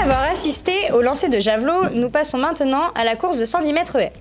avoir assisté au lancer de javelot, nous passons maintenant à la course de 110 mètres haies.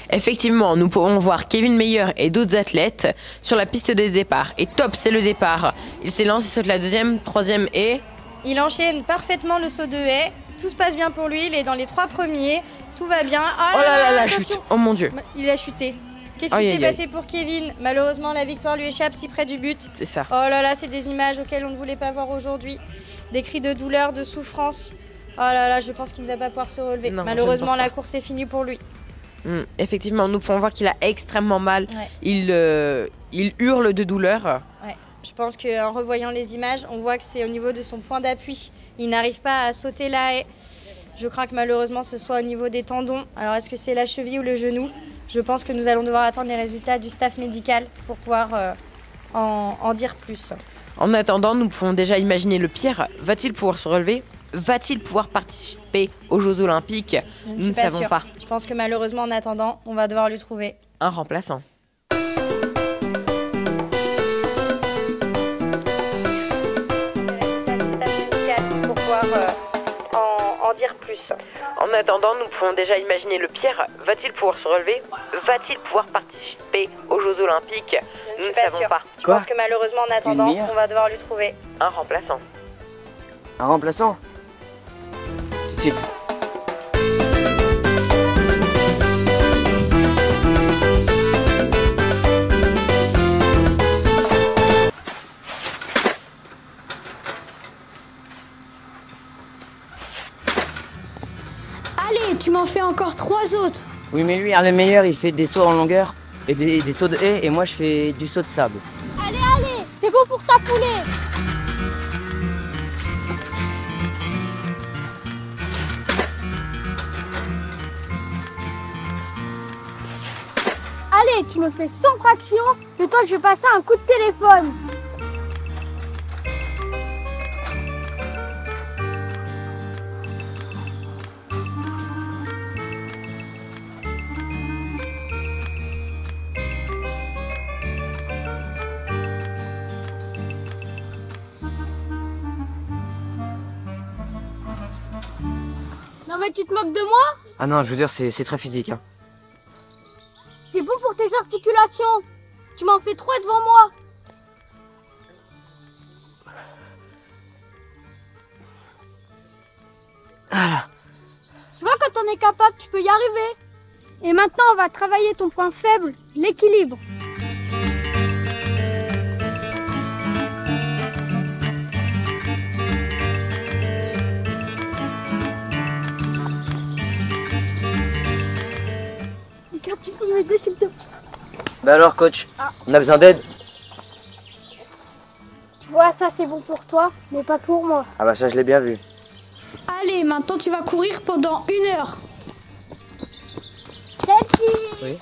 Effectivement, nous pouvons voir Kevin Meyer et d'autres athlètes sur la piste de départ. Et top, c'est le départ. Il s'élance, il saute la deuxième, troisième et... Il enchaîne parfaitement le saut de haie. Tout se passe bien pour lui, il est dans les 3 premiers. Tout va bien. Oh là là, la chute. Oh mon Dieu. Il a chuté. Qu'est-ce qui s'est passé pour Kevin? Malheureusement, la victoire lui échappe si près du but. C'est ça. Oh là là, c'est des images auxquelles on ne voulait pas voir aujourd'hui. Des cris de douleur, de souffrance. Oh là là, je pense qu'il ne va pas pouvoir se relever. Non, malheureusement, la course est finie pour lui. Effectivement, nous pouvons voir qu'il a extrêmement mal. Ouais. Il hurle de douleur. Ouais. Je pense qu'en revoyant les images, on voit que c'est au niveau de son point d'appui. Il n'arrive pas à sauter la haie. Je crains que malheureusement ce soit au niveau des tendons. Alors est-ce que c'est la cheville ou le genou? Je pense que nous allons devoir attendre les résultats du staff médical pour pouvoir en dire plus. En attendant, nous pouvons déjà imaginer le pire. Va-t-il pouvoir se relever? Va-t-il pouvoir participer aux Jeux Olympiques? Nous ne savons pas. Je pense que malheureusement, en attendant, on va devoir lui trouver un remplaçant. Pour pouvoir en dire plus. En attendant, nous pouvons déjà imaginer le pire. Va-t-il pouvoir se relever? Va-t-il pouvoir participer aux Jeux Olympiques? Nous ne savons pas. Je pense que malheureusement, en attendant, on va devoir lui trouver un remplaçant. Un remplaçant? Tout de suite. Allez, tu m'en fais encore 3 autres. Oui, mais lui, le meilleur, il fait des sauts en longueur et des sauts de haie, et moi, je fais du saut de sable. Allez, allez, c'est bon pour ta poulet. Allez, tu me fais 100 tractions, le temps que je passe un coup de téléphone. Non mais tu te moques de moi? Ah non, je veux dire, c'est très physique, hein. C'est bon pour tes articulations. Tu m'en fais 3 devant moi. Voilà. Tu vois, quand on est capable, tu peux y arriver. Et maintenant, on va travailler ton point faible, l'équilibre. Regarde, tu peux m'aider s'il te plaît. Bah alors, coach, on a besoin d'aide? Ouais, ça c'est bon pour toi, mais pas pour moi. Ah bah ça, je l'ai bien vu. Allez, maintenant tu vas courir pendant 1 heure. Selfie. Oui.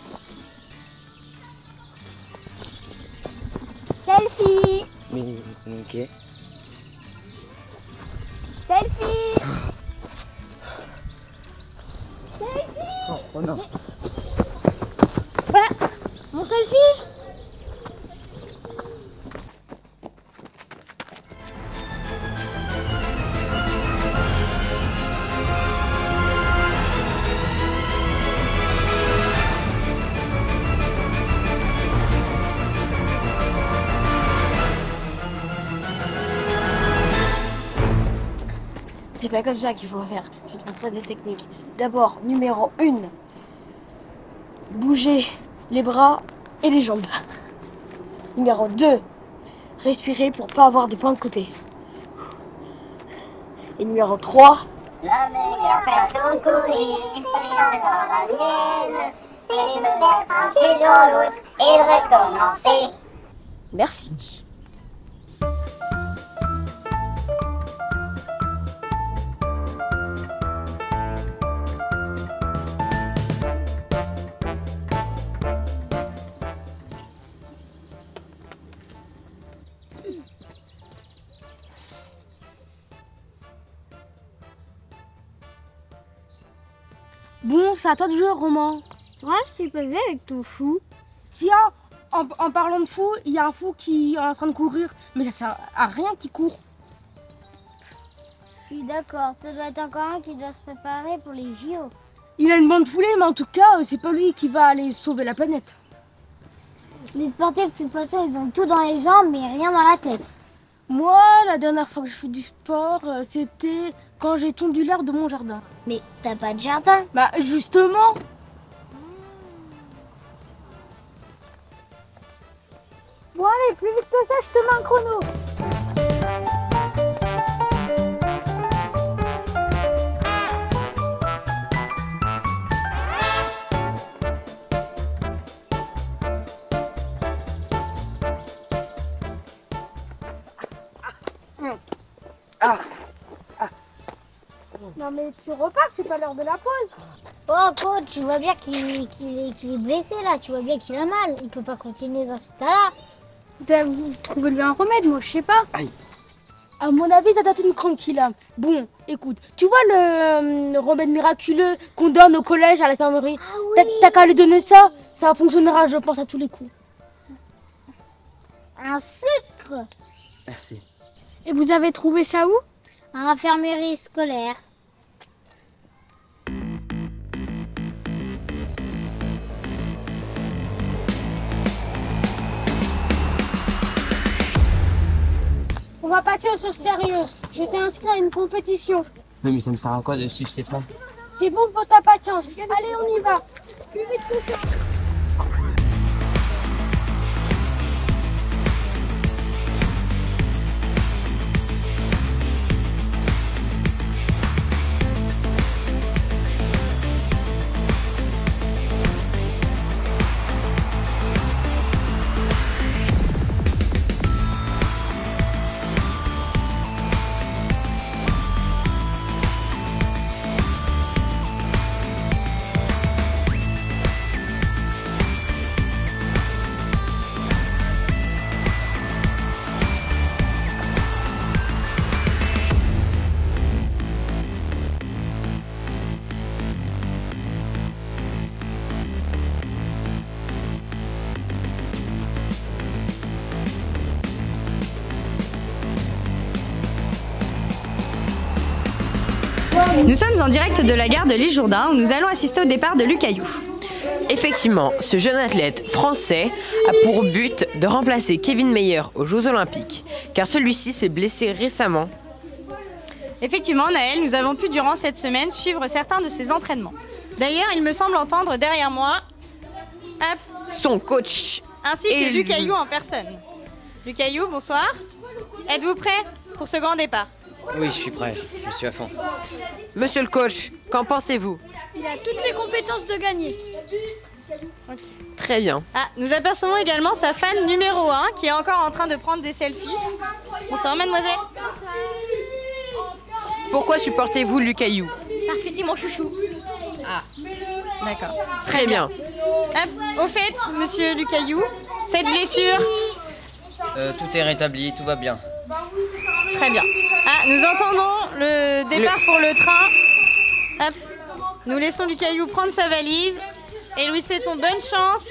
Selfie. Ok. Selfie. Oh non. Voilà, mon selfie. C'est pas comme ça qu'il faut faire. Je vais te montrer des techniques. D'abord, numéro 1. Bouger les bras et les jambes. Numéro 2. Respirer pour pas avoir des points de côté. Et numéro 3. La meilleure façon de courir, c'est dans la mienne. C'est de mettre un pied dans l'autre et de recommencer. Merci. Bon, c'est à toi de jouer, Roman. Ouais, j'ai pas vu avec ton fou. Tiens, en parlant de fou, il y a un fou qui est en train de courir, mais ça sert à rien qu'il court. suis d'accord. Ça doit être encore un qui doit se préparer pour les JO. Il a une bande foulée, mais en tout cas, c'est pas lui qui va aller sauver la planète. Les sportifs, de toute façon, ils ont tout dans les jambes, mais rien dans la tête. Moi, la dernière fois que je fais du sport, c'était quand j'ai tondu l'herbe de mon jardin. Mais t'as pas de jardin. Bah, justement. Bon, allez, plus vite que ça, je te mets un chrono. Non mais tu repars, c'est pas l'heure de la pause. Oh, coach, tu vois bien qu'il est blessé là. Tu vois bien qu'il a mal. Il peut pas continuer dans cet état-là. Vous trouvez lui un remède, moi je sais pas. Aïe. À mon avis, ça doit être une cranky là. Bon, écoute, tu vois le remède miraculeux qu'on donne au collège à l'infirmerie. Ah oui. T'as qu'à lui donner ça, ça fonctionnera, je pense, à tous les coups. Un sucre. Merci. Et vous avez trouvé ça où? À l'infirmerie scolaire. On va passer aux choses sérieuses. Je t'ai inscrit à une compétition. Oui, mais ça me sert à quoi de suivre ces trains? C'est bon pour ta patience. Allez, on y va. Plus vite que ça. Nous sommes en direct de la gare de l'Île Jourdain où nous allons assister au départ de Lucaillou. Effectivement, ce jeune athlète français a pour but de remplacer Kevin Meyer aux Jeux Olympiques, car celui-ci s'est blessé récemment. Effectivement, Naël, nous avons pu durant cette semaine suivre certains de ses entraînements. D'ailleurs, il me semble entendre derrière moi Son coach ainsi que Lucaillou en personne. Lucaillou, bonsoir. Êtes-vous prêt pour ce grand départ? Oui, je suis prêt, je suis à fond. Monsieur le coach, qu'en pensez-vous? Il a toutes les compétences de gagner. Très bien. Ah, nous apercevons également sa fan numéro 1 qui est encore en train de prendre des selfies. Bonsoir, mademoiselle. Pourquoi supportez-vous Lucaillou? Parce que c'est mon chouchou. Ah, D'accord. très bien. Au fait, monsieur Lucaillou, cette blessure... Tout est rétabli, tout va bien. Très bien. Ah, nous entendons le départ pour le train. Hop. Nous laissons Lucaillou prendre sa valise. Et Louis Seton, bonne chance.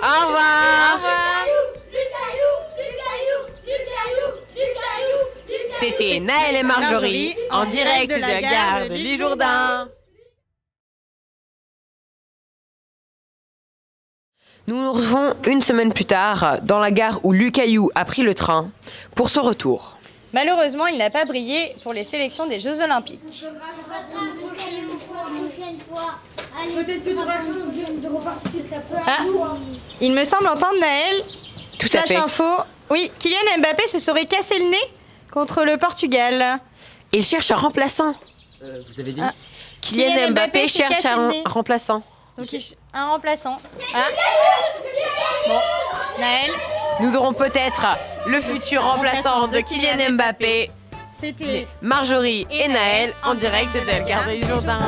Au revoir. Au revoir. C'était Naël et Marjorie en direct de la gare de l'Île Jourdain. Nous nous retrouvons une semaine plus tard dans la gare où Lucaillou a pris le train pour son retour. Malheureusement, il n'a pas brillé pour les sélections des Jeux Olympiques. Ah, il me semble entendre Naël. Tout à fait. Info. Oui, Kylian Mbappé se serait cassé le nez contre le Portugal. Il cherche un remplaçant. Vous avez dit Kylian Mbappé s'est cherche cassé le un nez. remplaçant. Donc, un remplaçant. Ah. Bon, Naël. Nous aurons peut-être le futur remplaçant de Kylian Mbappé. C'était Marjorie et Naël en direct de la gare de l'Île Jourdain.